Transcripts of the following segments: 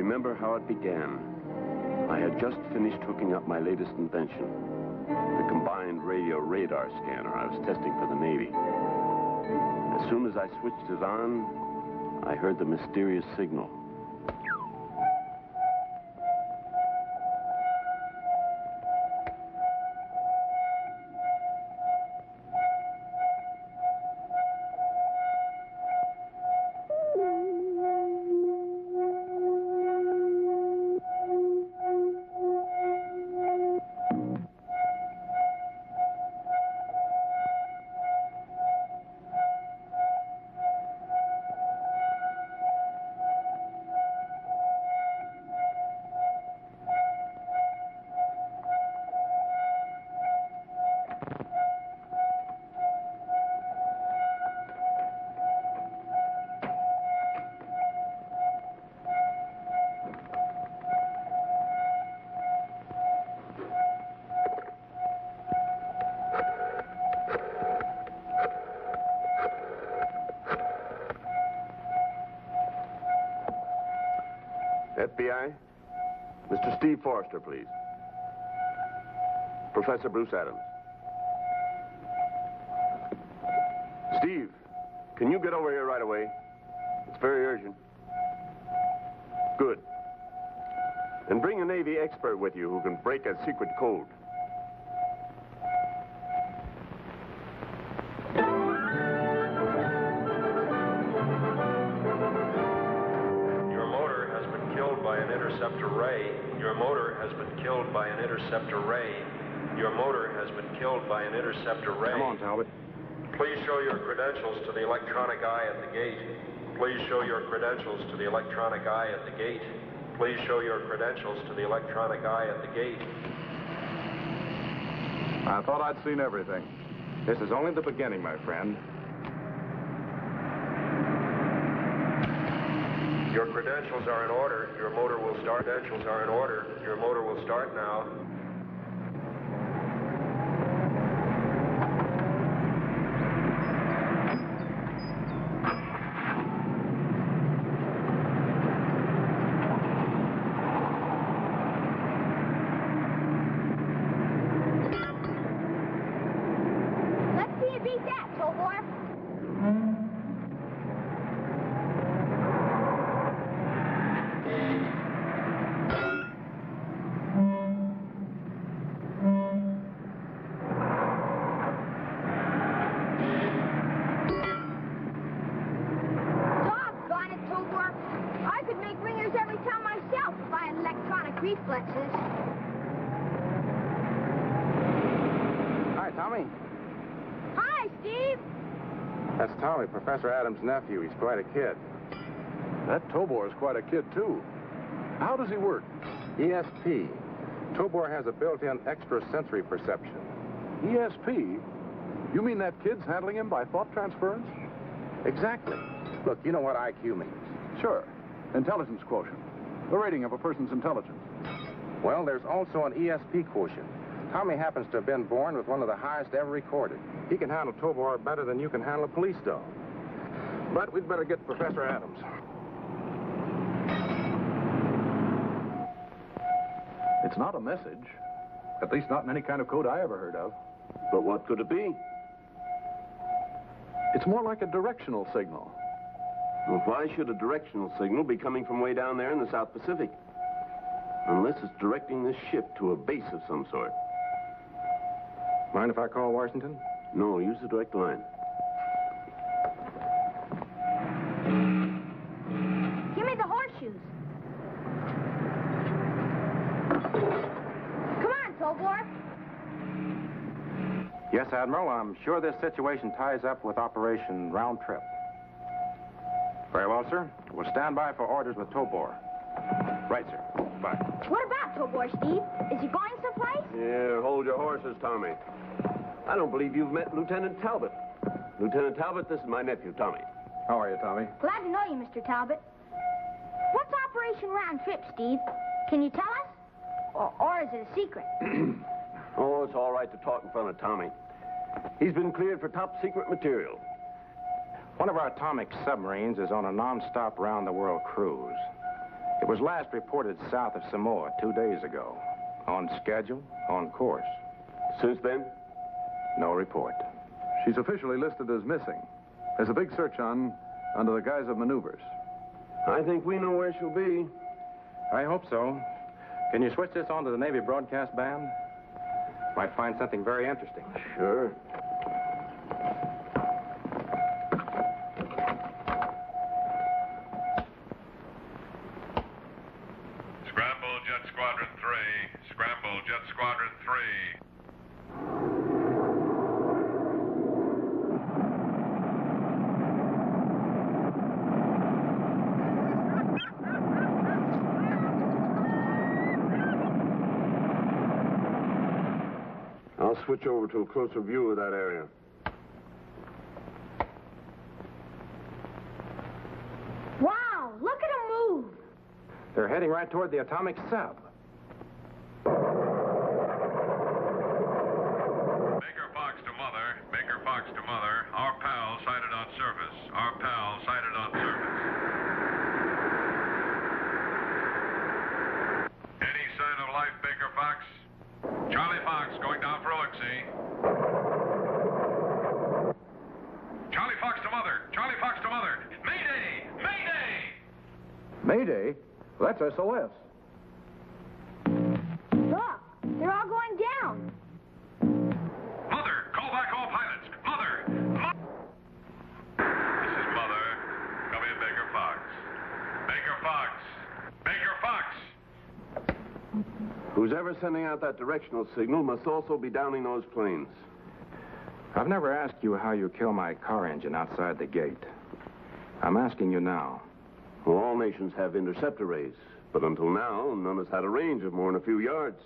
remember how it began. I had just finished hooking up my latest invention, the combined radio radar scanner I was testing for the Navy. As soon as I switched it on, I heard the mysterious signal. FBI? Mr. Steve Forrester, please. Professor Bruce Adams. Steve, can you get over here right away? It's very urgent. Good. And bring a Navy expert with you who can break a secret code. Your motor has been killed by an interceptor ray. Your motor has been killed by an interceptor ray. Come on, Talbot. Please show your credentials to the electronic eye at the gate. Please show your credentials to the electronic eye at the gate. Please show your credentials to the electronic eye at the gate. I thought I'd seen everything. This is only the beginning, my friend. Your credentials are in order. Your motor will start. Credentials are in order. Your motor will start now. Let's see you beat that, Tobor. Reflexes. Hi, Tommy. Hi, Steve. That's Tommy, Professor Adams' nephew. He's quite a kid. That Tobor is quite a kid, too. How does he work? ESP. Tobor has a built-in extrasensory perception. ESP? You mean that kid's handling him by thought transference? Exactly. Look, you know what IQ means. Sure. Intelligence quotient. The rating of a person's intelligence. Well, there's also an ESP quotient. Tommy happens to have been born with one of the highest ever recorded. He can handle Tobor better than you can handle a police dog. But we'd better get Professor Adams. It's not a message. At least not in any kind of code I ever heard of. But what could it be? It's more like a directional signal. Well, why should a directional signal be coming from way down there in the South Pacific? Unless it's directing this ship to a base of some sort. Mind if I call Washington? No, use the direct line. Give me the horseshoes. Come on, Tobor. Yes, Admiral. I'm sure this situation ties up with Operation Round Trip. Very well, sir. We'll stand by for orders with Tobor. Right, sir. Bye. What about Tobor, Steve? Is he going someplace? Here, hold your horses, Tommy. I don't believe you've met Lieutenant Talbot. Lieutenant Talbot, this is my nephew, Tommy. How are you, Tommy? Glad to know you, Mr. Talbot. What's Operation Round Trip, Steve? Can you tell us? Or is it a secret? Oh, it's all right to talk in front of Tommy. He's been cleared for top secret material. One of our atomic submarines is on a non-stop round-the-world cruise. It was last reported south of Samoa 2 days ago. On schedule, on course. Since then? No report. She's officially listed as missing. There's a big search on under the guise of maneuvers. I think we know where she'll be. I hope so. Can you switch this on to the Navy broadcast band? Might find something very interesting. Sure. Scramble Jet Squadron 3. Scramble Jet Squadron 3. I'll switch over to a closer view of that area. Wow, look at them move. They're heading right toward the atomic sub. Baker Fox to Mother. Baker Fox to Mother. Our pal sighted on surface. Our pal sighted on surface. Any sign of life, Baker Fox? Charlie Fox going down for Elixir. Charlie Fox to Mother. Charlie Fox to Mother. Mayday! Mayday! Mayday? Well, that's SOS. Look, they're all going down. Mother, call back all pilots. Mother! This is Mother. Come in, Baker Fox. Baker Fox. Baker Fox! Who's ever sending out that directional signal must also be downing those planes. I've never asked you how you kill my car engine outside the gate. I'm asking you now. Well, all nations have intercept arrays, but until now, none has had a range of more than a few yards.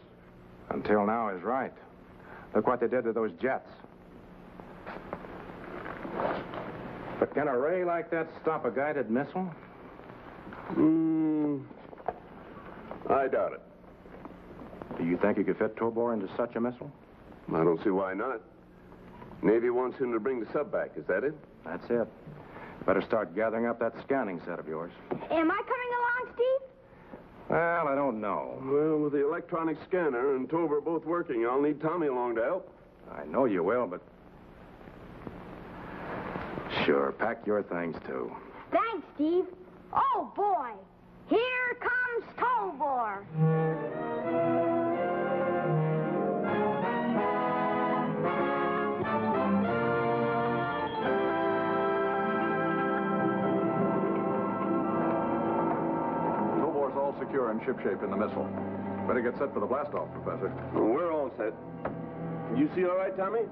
Until now is right. Look what they did to those jets. But can a ray like that stop a guided missile? I doubt it. Do you think you could fit Tobor into such a missile? I don't see why not. Navy wants him to bring the sub back, is that it? That's it. Better start gathering up that scanning set of yours. Am I coming along, Steve? Well, I don't know. Well, with the electronic scanner and Tobor both working, I'll need Tommy along to help. I know you will, but... Sure, pack your things, too. Thanks, Steve. Oh, boy. Here comes Tobor. Tobor's all secure and shipshape in the missile. Better get set for the blast-off, Professor. Well, we're all set. Can you see all right, Tommy?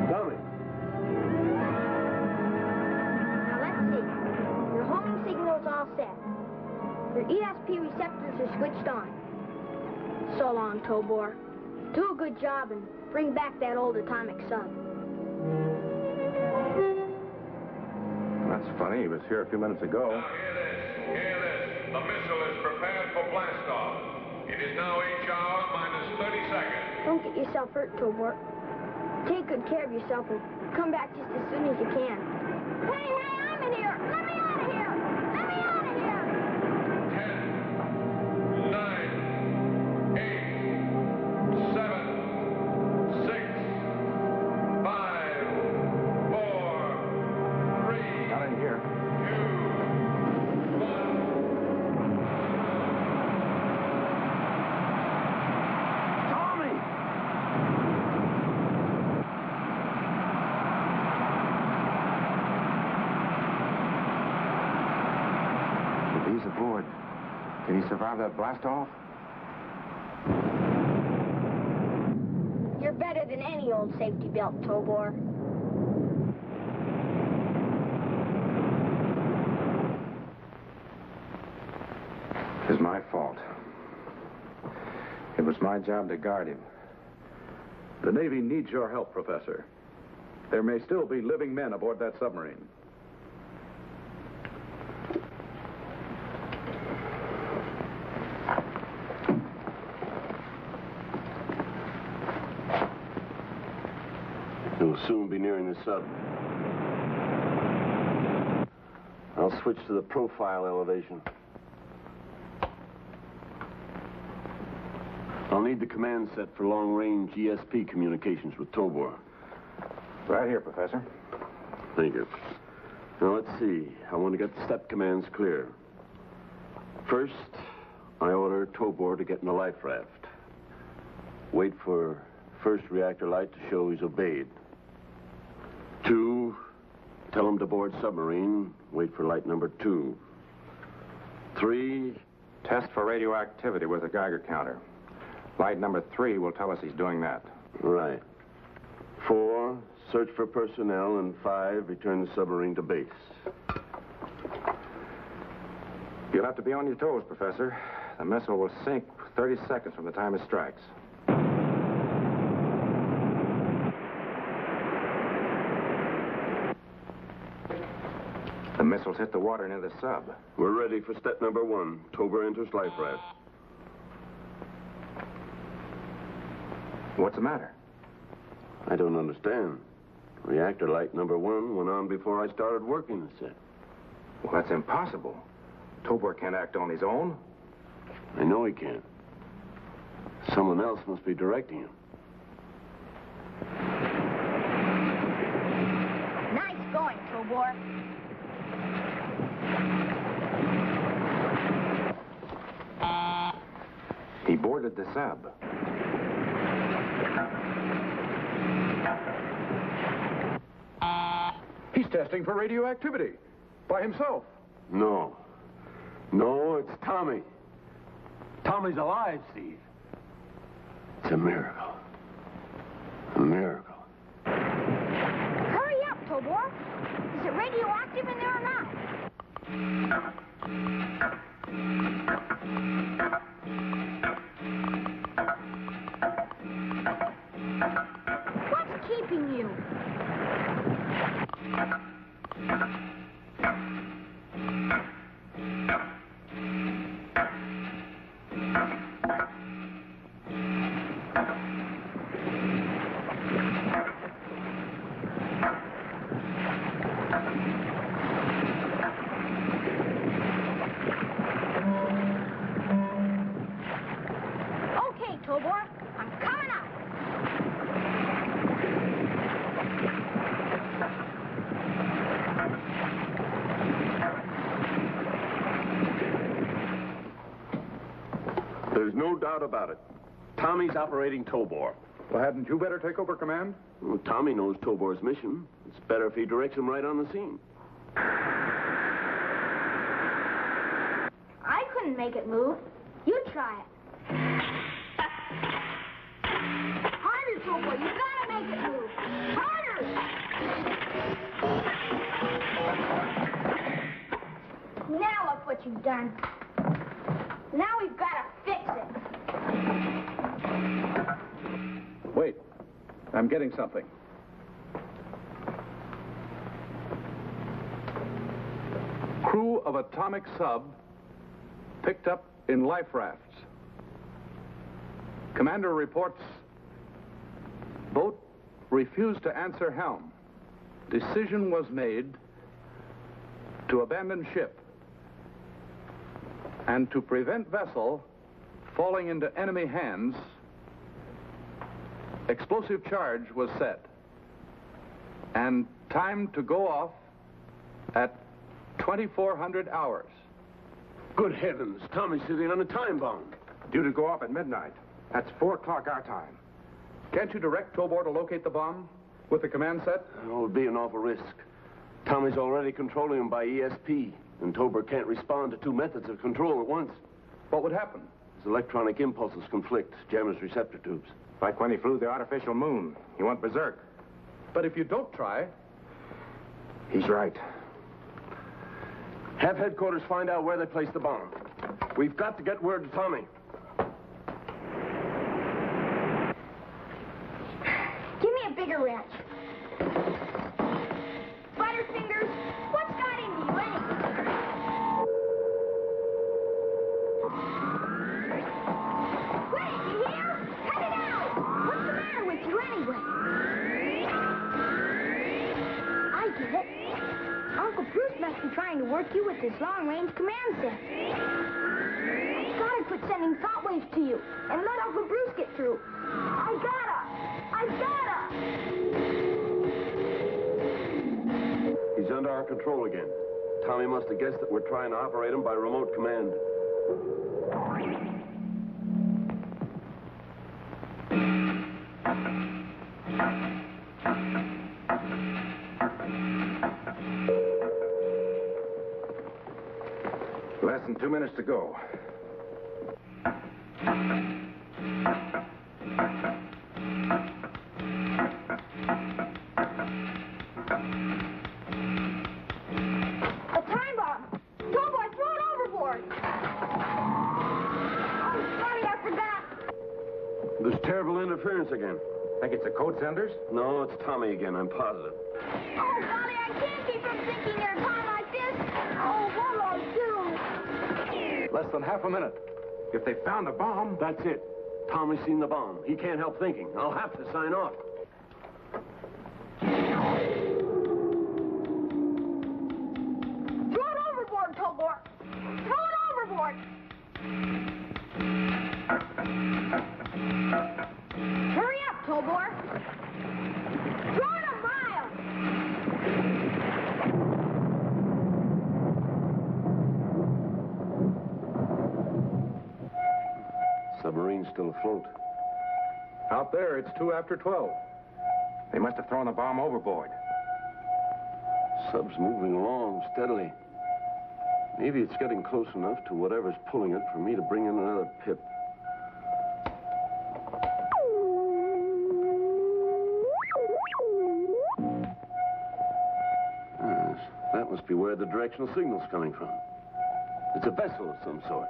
Tommy. Now, let's see. Your homing signal's all set. Your ESP receptors are switched on. So long, Tobor. Do a good job and bring back that old atomic sub. That's funny. He was here a few minutes ago. Now, hear this. Hear this. The missile is prepared for blast-off. It is now H hour minus 30 seconds. Don't get yourself hurt, Tobor. Take good care of yourself and come back just as soon as you can. Hey, I'm in here! Let me out of here! Let me out of here! 10, 9, 8, 7, 6, 5, 4, 3, Not in here. 2, 1. Tommy! If he's aboard, can he survive that blast-off? You're better than any old safety belt, Tobor. It's my fault. It was my job to guard him. The Navy needs your help, Professor. There may still be living men aboard that submarine. He'll soon be nearing the sub. I'll I'll switch to the profile elevation. I'll need the command set for long-range ESP communications with Tobor. Right here, Professor. Thank you. Now, let's see. I want to get the step commands clear. First, I order Tobor to get in the life raft. Wait for first reactor light to show he's obeyed. 2, tell him to board submarine. Wait for light number 2. 3, Test for radioactivity with a Geiger counter. Light number 3 will tell us he's doing that. right. 4, search for personnel. And 5, return the submarine to base. You'll have to be on your toes, Professor. The missile will sink 30 seconds from the time it strikes. The missiles hit the water near the sub. We're ready for step number 1. Tobor enters life raft. What's the matter? I don't understand. Reactor light number 1 went on before I started working the set. Well, that's impossible. Tobor can't act on his own. I know he can't. Someone else must be directing him. Nice going, Tobor. He boarded the sub. He's testing for radioactivity. By himself. No. No, it's Tommy. Tommy's alive, Steve. It's a miracle. A miracle. Hurry up, Tobor. Is it radioactive in there or not? What's keeping you? Okay, Tobor. I'm coming up. There's no doubt about it. Tommy's operating Tobor. Well, hadn't you better take over command? Well, Tommy knows Tobor's mission. It's better if he directs him right on the scene. I couldn't make it move. You try it. Harder, Tobor. You gotta make it move. Harder! Now look what you've done. Now we've gotta fix it. Wait. I'm getting something. Crew of atomic sub picked up in life rafts. Commander reports boat refused to answer helm. Decision was made to abandon ship and to prevent vessel falling into enemy hands. Explosive charge was set and time to go off at 2400 hours. Good heavens, Tommy's sitting on a time bomb. Due to go off at midnight. That's 4 o'clock our time. Can't you direct Tobor to locate the bomb with the command set? Oh, it would be an awful risk. Tommy's already controlling him by ESP, and Tobor can't respond to 2 methods of control at once. What would happen? His electronic impulses conflict, jam his receptor tubes. Like when he flew the artificial moon. He went berserk. But if you don't try, He's right. Have headquarters find out where they placed the bomb. We've got to get word to Tommy. Give me a bigger wrench. Butterfingers, what's got into you anyway? Wait, you hear? Cut it out! What's the matter with you anyway? I get it. Our Uncle Bruce must be trying to work you with his long-range command set. Gotta quit sending thought waves to you and let Uncle Bruce get through. I gotta! He's under our control again. Tommy must have guessed that we're trying to operate him by remote command. Less than 2 minutes to go. A time bomb! Tobor, throw it overboard! Oh, sorry, I forgot. There's terrible interference again. Think it's the code senders? No, it's Tommy again, I'm positive. Oh, Golly, I can't keep from thinking there a time like this. Oh, what'll I do? Less than half a minute. If they found the bomb... That's it. Tommy's seen the bomb. He can't help thinking. I'll have to sign off. Throw it overboard, Tobor! Throw it overboard! Hurry up, Tobor! Throw it a mile! Submarine's still afloat. Out there, it's 2 after 12. They must have thrown the bomb overboard. Sub's moving along steadily. Maybe it's getting close enough to whatever's pulling it for me to bring in another pip. Yes, that must be where the directional signal's coming from. It's a vessel of some sort.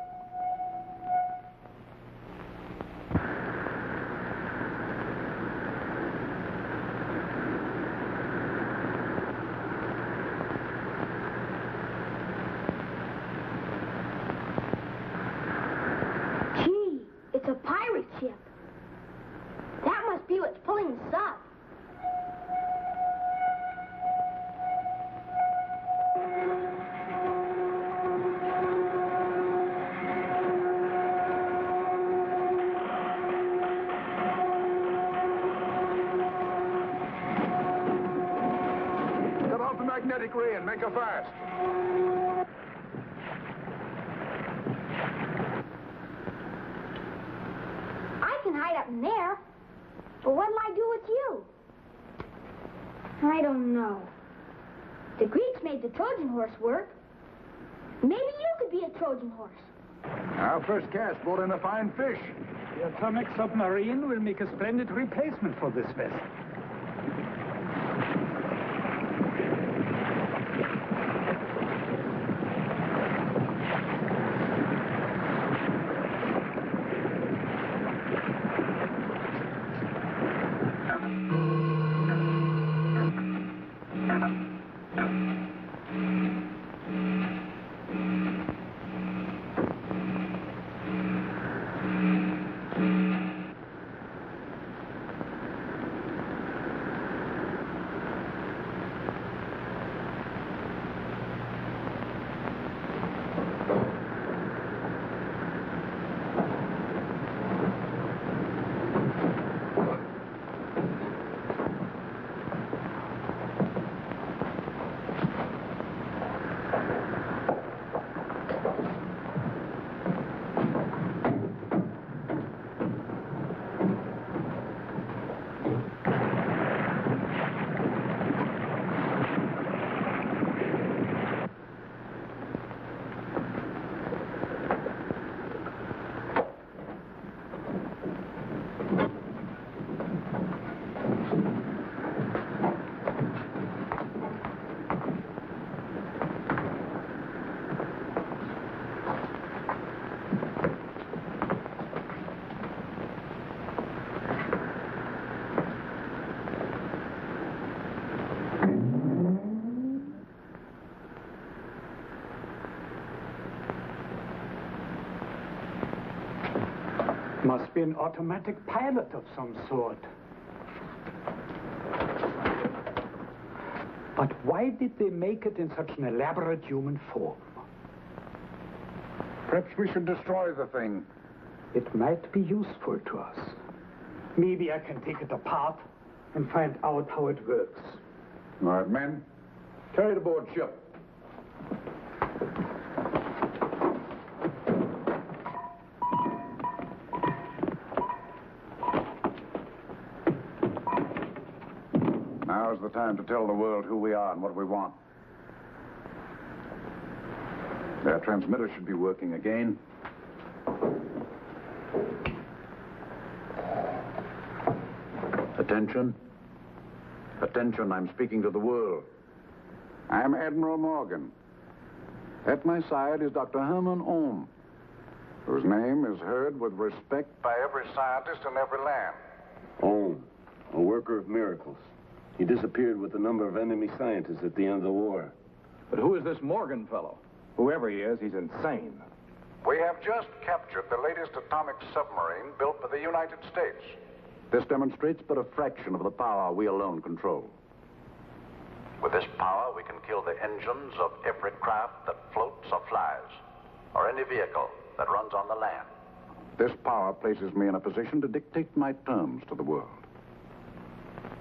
It's a pirate ship. That must be what's pulling the sub. Cut off the magnetic ray and make her fast. Hide up in there. But what'll I do with you? I don't know. The Greeks made the Trojan horse work. Maybe you could be a Trojan horse. Our first cast brought in a fine fish. The atomic submarine will make a splendid replacement for this vessel. Must be an automatic pilot of some sort. But why did they make it in such an elaborate human form? Perhaps we should destroy the thing. It might be useful to us. Maybe I can take it apart and find out how it works. All right, men, carry it aboard ship. Now's the time to tell the world who we are and what we want. Their transmitter should be working again. Attention. Attention, I'm speaking to the world. I'm Admiral Morgan. At my side is Dr. Herman Ohm, whose name is heard with respect by every scientist in every land. Ohm, a worker of miracles. He disappeared with a number of enemy scientists at the end of the war. But who is this Morgan fellow? Whoever he is, he's insane. We have just captured the latest atomic submarine built by the United States. This demonstrates but a fraction of the power we alone control. With this power, we can kill the engines of every craft that floats or flies, or any vehicle that runs on the land. This power places me in a position to dictate my terms to the world.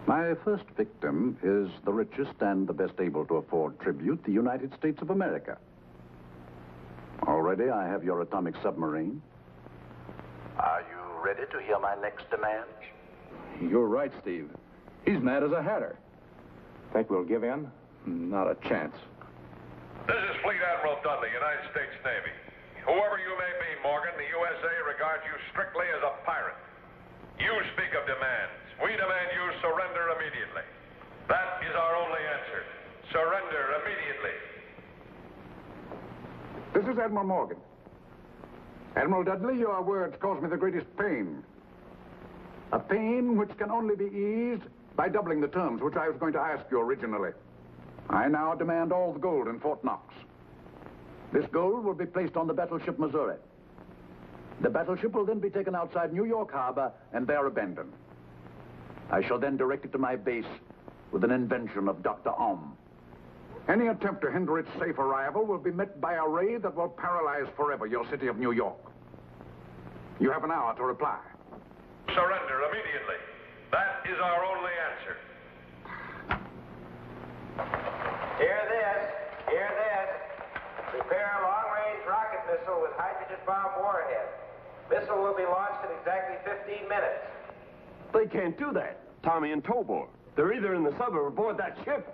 My first victim is the richest and the best able to afford tribute, the United States of America. Already I have your atomic submarine. Are you ready to hear my next demands? You're right, Steve. He's mad as a hatter. Think we'll give in? Not a chance. This is Fleet Admiral Dudley, United States Navy. Whoever you may be, Morgan, the USA regards you strictly as a pirate. You speak of demands. We demand you surrender immediately. That is our only answer. Surrender immediately. This is Admiral Morgan. Admiral Dudley, your words cause me the greatest pain. A pain which can only be eased by doubling the terms which I was going to ask you originally. I now demand all the gold in Fort Knox. This gold will be placed on the battleship Missouri. The battleship will then be taken outside New York Harbor and there abandoned. I shall then direct it to my base with an invention of Dr. Ohm. Any attempt to hinder its safe arrival will be met by a ray that will paralyze forever your city of New York. You have an hour to reply. Surrender immediately. That is our only answer. Hear this. Hear this. Prepare a long-range rocket missile with hydrogen bomb warhead. Missile will be launched in exactly 15 minutes. They can't do that. Tommy and Tobor. They're either in the sub or aboard that ship.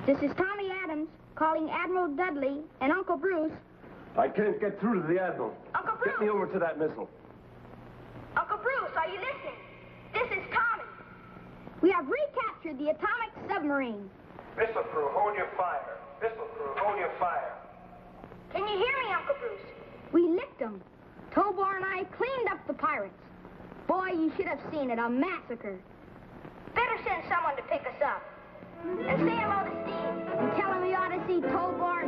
This is Tommy Adams calling Admiral Dudley and Uncle Bruce. I can't get through to the Admiral. Uncle Bruce! Get me over to that missile. Uncle Bruce, are you listening? This is Tommy. We have recaptured the atomic submarine. Missile crew, hold your fire. Missile crew, hold your fire. Can you hear me, Uncle Bruce? We licked them. Tobor and I cleaned up the pirates. Boy, you should have seen it, a massacre. Better send someone to pick us up. And say hello to Steve and tell him we ought to see Tobor